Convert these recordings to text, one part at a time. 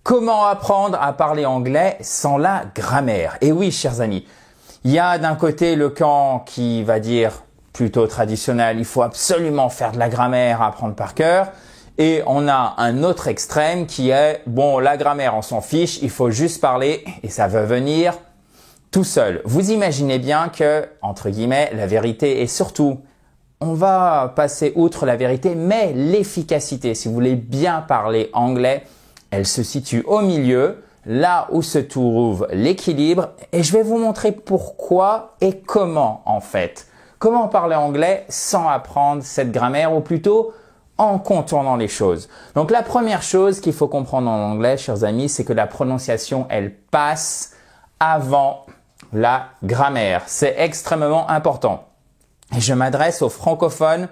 Comment apprendre à parler anglais sans la grammaire? Et oui, chers amis, il y a d'un côté le camp qui va dire plutôt traditionnel, il faut absolument faire de la grammaire, apprendre par cœur. Et on a un autre extrême qui est, bon, la grammaire, on s'en fiche, il faut juste parler et ça va venir tout seul. Vous imaginez bien que, entre guillemets, la vérité est surtout, on va passer outre la vérité, mais l'efficacité, si vous voulez bien parler anglais, elle se situe au milieu, là où se trouve l'équilibre. Et je vais vous montrer pourquoi et comment en fait. Comment parler anglais sans apprendre cette grammaire ou plutôt en contournant les choses. Donc la première chose qu'il faut comprendre en anglais, chers amis, c'est que la prononciation, elle passe avant la grammaire. C'est extrêmement important. Et je m'adresse aux francophones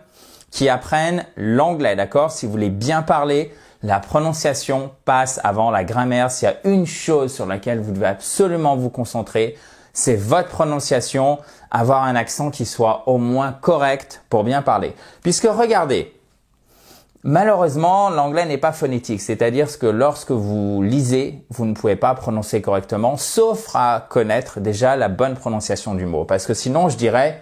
qui apprennent l'anglais, d'accord? Si vous voulez bien parler, la prononciation passe avant la grammaire. S'il y a une chose sur laquelle vous devez absolument vous concentrer, c'est votre prononciation, avoir un accent qui soit au moins correct pour bien parler. Puisque regardez, malheureusement, l'anglais n'est pas phonétique, c'est-à-dire que lorsque vous lisez, vous ne pouvez pas prononcer correctement, sauf à connaître déjà la bonne prononciation du mot. Parce que sinon, je dirais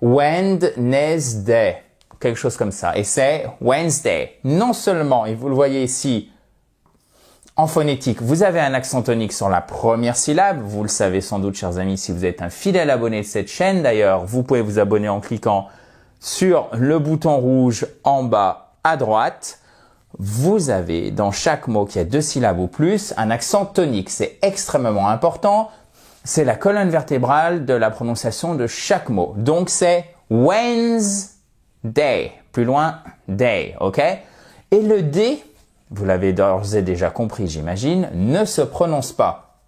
Wednesday, quelque chose comme ça. Et c'est Wednesday. Non seulement, et vous le voyez ici, en phonétique, vous avez un accent tonique sur la première syllabe. Vous le savez sans doute, chers amis, si vous êtes un fidèle abonné de cette chaîne. D'ailleurs, vous pouvez vous abonner en cliquant sur le bouton rouge en bas à droite. Vous avez dans chaque mot qui a 2 syllabes ou plus un accent tonique. C'est extrêmement important. C'est la colonne vertébrale de la prononciation de chaque mot. Donc c'est Wednesday. Plus loin, day, ok? Et le D, vous l'avez d'ores et déjà compris, j'imagine, ne se prononce pas.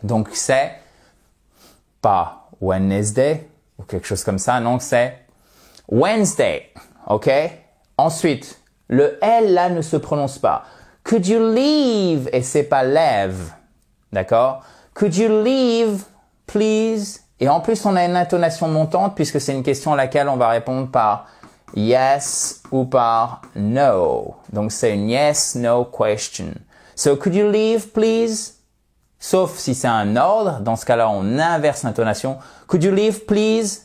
Donc c'est pas Wednesday ou quelque chose comme ça, non, c'est Wednesday, ok? Ensuite, le L là ne se prononce pas. Could you leave? Et c'est pas leave, d'accord? Could you leave, please? Et en plus, on a une intonation montante puisque c'est une question à laquelle on va répondre par yes ou par no. Donc, c'est une yes, no question. So, could you leave, please? Sauf si c'est un ordre. Dans ce cas-là, on inverse l'intonation. Could you leave, please?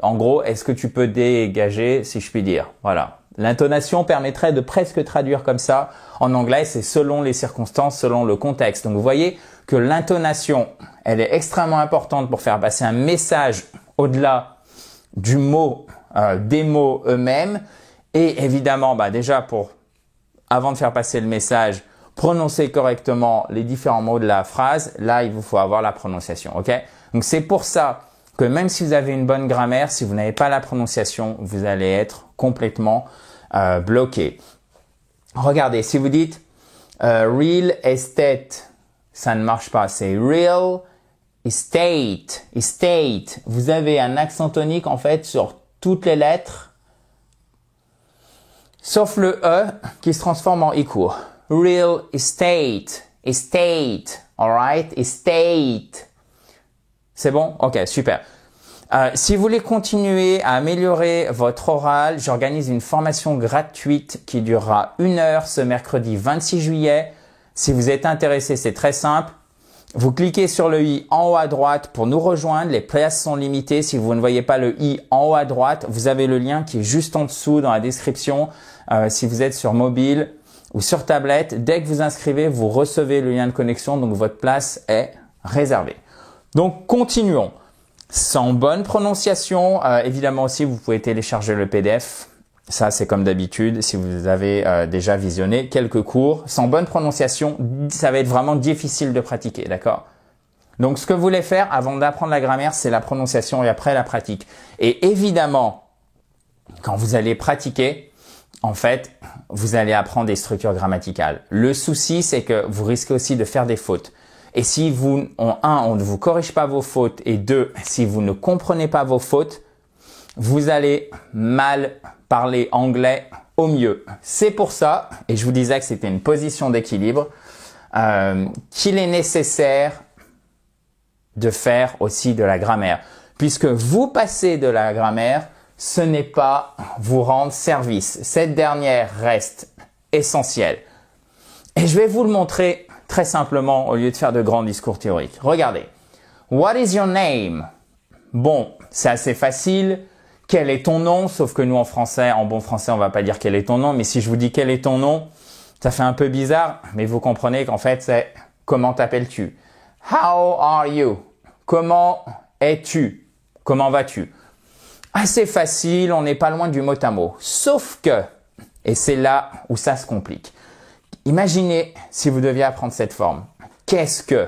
En gros, est-ce que tu peux dégager, si je puis dire? Voilà. L'intonation permettrait de presque traduire comme ça. En anglais, c'est selon les circonstances, selon le contexte. Donc, vous voyez que l'intonation, elle est extrêmement importante pour faire passer un message au-delà du mot, des mots eux-mêmes. Et évidemment, déjà avant de faire passer le message, prononcer correctement les différents mots de la phrase. Là, il vous faut avoir la prononciation, ok? Donc, c'est pour ça que même si vous avez une bonne grammaire, si vous n'avez pas la prononciation, vous allez être complètement bloqué. Regardez, si vous dites real estate, ça ne marche pas. C'est real estate, estate. Vous avez un accent tonique en fait sur toutes les lettres, sauf le E qui se transforme en I court. Real estate, estate, alright, estate. C'est bon? Ok, super. Si vous voulez continuer à améliorer votre oral, j'organise une formation gratuite qui durera 1 heure ce mercredi 26 juillet. Si vous êtes intéressé, c'est très simple. Vous cliquez sur le i en haut à droite pour nous rejoindre. Les places sont limitées. Si vous ne voyez pas le i en haut à droite, vous avez le lien qui est juste en dessous dans la description. Si vous êtes sur mobile ou sur tablette, dès que vous inscrivez, vous recevez le lien de connexion. Donc, votre place est réservée. Donc, continuons. Sans bonne prononciation, évidemment aussi, vous pouvez télécharger le PDF. Ça, c'est comme d'habitude, si vous avez déjà visionné quelques cours. Sans bonne prononciation, ça va être vraiment difficile de pratiquer, d'accord? Donc, ce que vous voulez faire avant d'apprendre la grammaire, c'est la prononciation et après la pratique. Et évidemment, quand vous allez pratiquer, en fait, vous allez apprendre des structures grammaticales. Le souci, c'est que vous risquez aussi de faire des fautes. Et si on ne vous corrige pas vos fautes et 2, si vous ne comprenez pas vos fautes, vous allez mal parler anglais au mieux. C'est pour ça, et je vous disais que c'était une position d'équilibre, qu'il est nécessaire de faire aussi de la grammaire. Puisque vous passez de la grammaire, ce n'est pas vous rendre service. Cette dernière reste essentielle. Et je vais vous le montrer très simplement au lieu de faire de grands discours théoriques. Regardez. What is your name? Bon, c'est assez facile. Quel est ton nom? Sauf que nous, en français, en bon français, on va pas dire quel est ton nom. Mais si je vous dis quel est ton nom, ça fait un peu bizarre. Mais vous comprenez qu'en fait, c'est comment t'appelles-tu? How are you? Comment es-tu? Comment vas-tu? Assez facile, on n'est pas loin du mot à mot. Sauf que, et c'est là où ça se complique. Imaginez si vous deviez apprendre cette forme. Qu'est-ce que?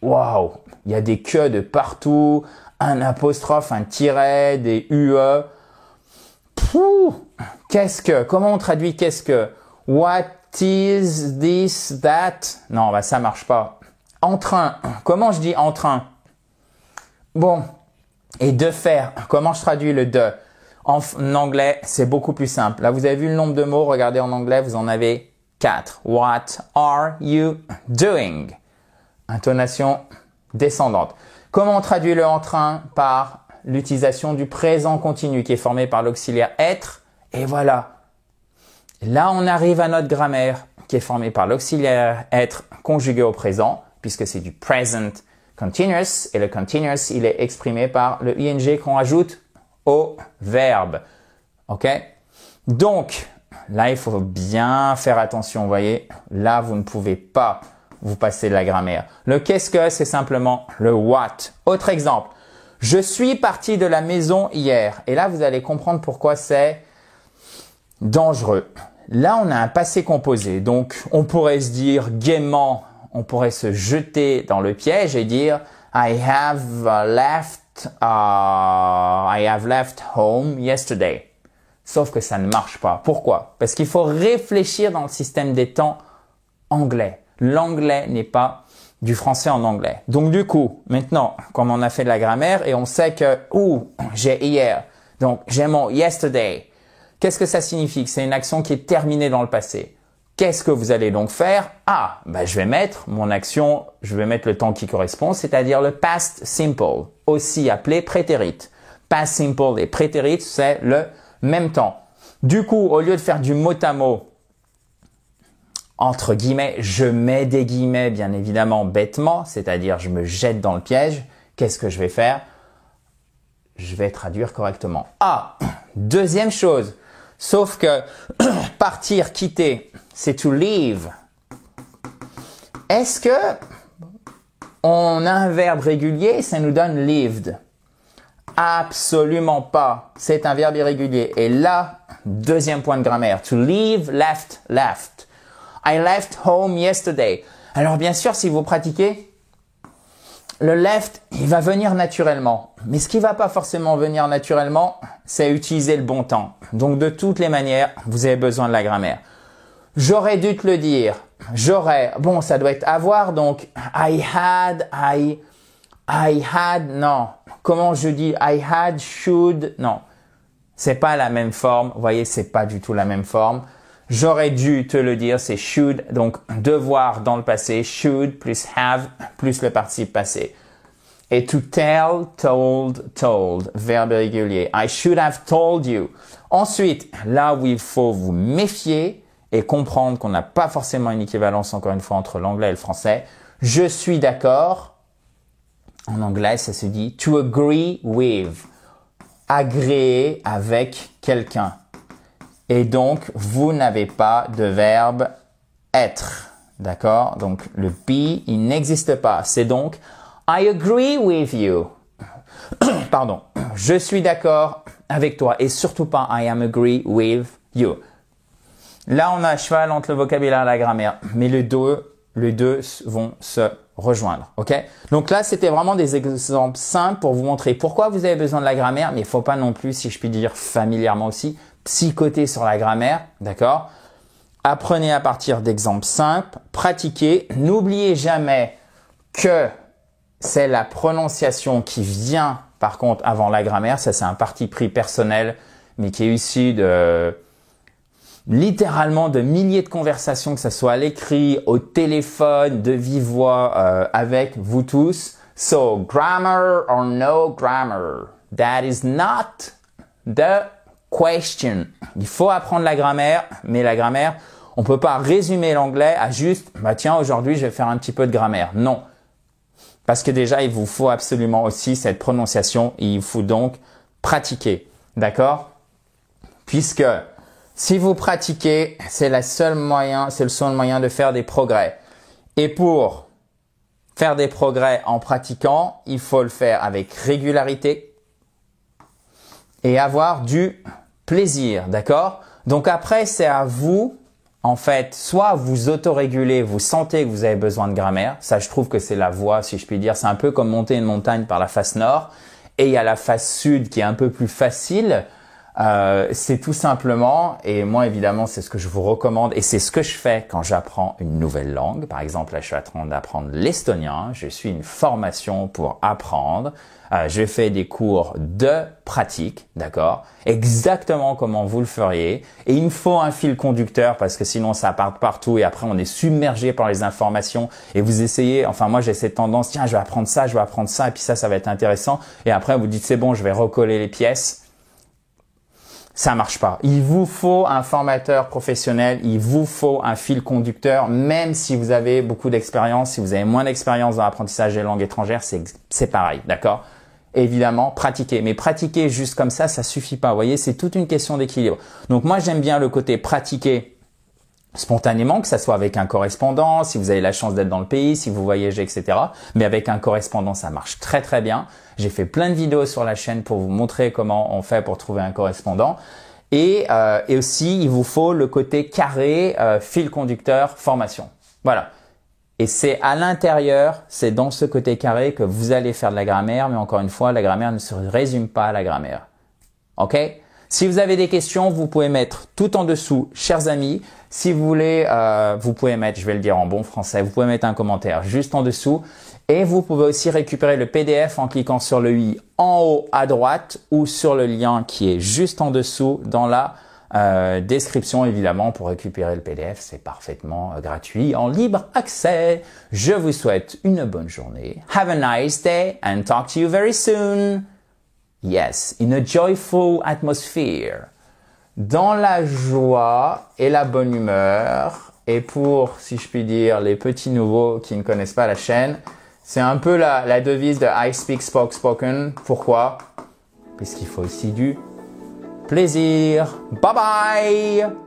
Waouh! Il y a des que de partout, un apostrophe, un tiret, des UE. Pouh! Qu'est-ce que? Comment on traduit qu'est-ce que? What is this, that? Non, bah ça marche pas. En train. Comment je dis en train? Bon. Et de faire. Comment je traduis le de? En anglais, c'est beaucoup plus simple. Là, vous avez vu le nombre de mots. Regardez en anglais, vous en avez 4. What are you doing? Intonation descendante. Comment on traduit le en train? Par l'utilisation du présent continu qui est formé par l'auxiliaire être. Et voilà. Là, on arrive à notre grammaire qui est formée par l'auxiliaire être conjugué au présent, puisque c'est du present continuous. Et le continuous, il est exprimé par le ing qu'on ajoute au verbe. OK? Donc, là, il faut bien faire attention. Vous voyez, là, vous ne pouvez pas vous passer de la grammaire. Le qu'est-ce que, c'est simplement le what. Autre exemple. Je suis parti de la maison hier. Et là, vous allez comprendre pourquoi c'est dangereux. Là, on a un passé composé. Donc, on pourrait se dire gaiement, on pourrait se jeter dans le piège et dire I have left home yesterday. Sauf que ça ne marche pas. Pourquoi? Parce qu'il faut réfléchir dans le système des temps anglais. L'anglais n'est pas du français en anglais. Donc du coup, maintenant, comme on a fait de la grammaire et on sait que j'ai hier. Donc j'ai mon yesterday. Qu'est-ce que ça signifie? C'est une action qui est terminée dans le passé. Qu'est-ce que vous allez donc faire? Je vais mettre mon action, je vais mettre le temps qui correspond, c'est-à-dire le past simple, aussi appelé prétérit. Past simple et prétérit, c'est le même temps. Du coup, au lieu de faire du mot à mot, entre guillemets, je mets des guillemets bien évidemment bêtement, c'est-à-dire je me jette dans le piège. Qu'est-ce que je vais faire? Je vais traduire correctement. Deuxième chose, sauf que partir, quitter, c'est to leave. Est-ce que on a un verbe régulier et ça nous donne lived? Absolument pas. C'est un verbe irrégulier. Et là, deuxième point de grammaire. To leave, left, left. I left home yesterday. Alors bien sûr, si vous pratiquez, le left, il va venir naturellement. Mais ce qui va pas forcément venir naturellement, c'est utiliser le bon temps. Donc de toutes les manières, vous avez besoin de la grammaire. J'aurais dû te le dire. Bon, ça doit être avoir, donc I had, non. Comment je dis I had, should, non. C'est pas la même forme. Vous voyez, c'est pas du tout la même forme. J'aurais dû te le dire, c'est should, donc devoir dans le passé, should plus have plus le participe passé. Et to tell, told, verbe régulier. I should have told you. Ensuite, là où il faut vous méfier et comprendre qu'on n'a pas forcément une équivalence, encore une fois, entre l'anglais et le français. Je suis d'accord. En anglais, ça se dit to agree with. Agréer avec quelqu'un. Et donc, vous n'avez pas de verbe être. D'accord? Donc, le be, il n'existe pas. C'est donc I agree with you. Pardon. Je suis d'accord avec toi. Et surtout pas I am agree with you. Là, on a à cheval entre le vocabulaire et la grammaire. Mais les deux vont se rejoindre. OK? Donc là, c'était vraiment des exemples simples pour vous montrer pourquoi vous avez besoin de la grammaire. Mais il faut pas non plus, si je puis dire familièrement aussi, psychoter sur la grammaire, d'accord? Apprenez à partir d'exemples simples, pratiquez. N'oubliez jamais que c'est la prononciation qui vient, par contre, avant la grammaire. Ça, c'est un parti pris personnel, mais qui est issu de littéralement de milliers de conversations, que ce soit à l'écrit, au téléphone, de vive voix, avec vous tous. So, grammar or no grammar? That is not the question. Il faut apprendre la grammaire, mais la grammaire, On peut pas résumer l'anglais à juste, bah tiens, aujourd'hui, je vais faire un petit peu de grammaire. Non. Parce que déjà, il vous faut absolument aussi cette prononciation. Il faut donc pratiquer. D'accord? Puisque si vous pratiquez, c'est le seul moyen de faire des progrès. Et pour faire des progrès en pratiquant, il faut le faire avec régularité et avoir du plaisir, d'accord? Donc après, c'est à vous, en fait, soit vous autorégulez, vous sentez que vous avez besoin de grammaire. Ça, je trouve que c'est la voie, si je puis dire. C'est un peu comme monter une montagne par la face nord. Et il y a la face sud qui est un peu plus facile. C'est tout simplement, et moi évidemment c'est ce que je vous recommande et c'est ce que je fais quand j'apprends une nouvelle langue. Par exemple, là je suis en train d'apprendre l'estonien, je suis une formation pour apprendre, je fais des cours de pratique, d'accord? Exactement comment vous le feriez. Et il me faut un fil conducteur parce que sinon ça part partout et après on est submergé par les informations et vous essayez, enfin moi j'ai cette tendance, tiens je vais apprendre ça et puis ça va être intéressant et après vous dites c'est bon je vais recoller les pièces. Ça marche pas. Il vous faut un formateur professionnel, il vous faut un fil conducteur, même si vous avez beaucoup d'expérience, si vous avez moins d'expérience dans l'apprentissage des langues étrangères, c'est pareil, d'accord? Évidemment, pratiquer. Mais pratiquer juste comme ça suffit pas. Vous voyez, c'est toute une question d'équilibre. Donc moi, j'aime bien le côté pratiquer spontanément, que ça soit avec un correspondant, si vous avez la chance d'être dans le pays, si vous voyagez, etc. Mais avec un correspondant, ça marche très très bien. J'ai fait plein de vidéos sur la chaîne pour vous montrer comment on fait pour trouver un correspondant. Et aussi, il vous faut le côté carré, fil conducteur, formation. Voilà. Et c'est à l'intérieur, c'est dans ce côté carré que vous allez faire de la grammaire. Mais encore une fois, la grammaire ne se résume pas à la grammaire. OK? Si vous avez des questions, vous pouvez mettre tout en dessous, chers amis. Si vous voulez, vous pouvez mettre, je vais le dire en bon français, vous pouvez mettre un commentaire juste en dessous. Et vous pouvez aussi récupérer le PDF en cliquant sur le i en haut à droite ou sur le lien qui est juste en dessous dans la description. Évidemment, pour récupérer le PDF, c'est parfaitement gratuit, en libre accès. Je vous souhaite une bonne journée. Have a nice day and talk to you very soon. Yes, in a joyful atmosphere. Dans la joie et la bonne humeur. Et pour, si je puis dire, les petits nouveaux qui ne connaissent pas la chaîne, c'est un peu la devise de I Speak Spoke Spoken. Pourquoi? Puisqu'il faut aussi du plaisir. Bye bye!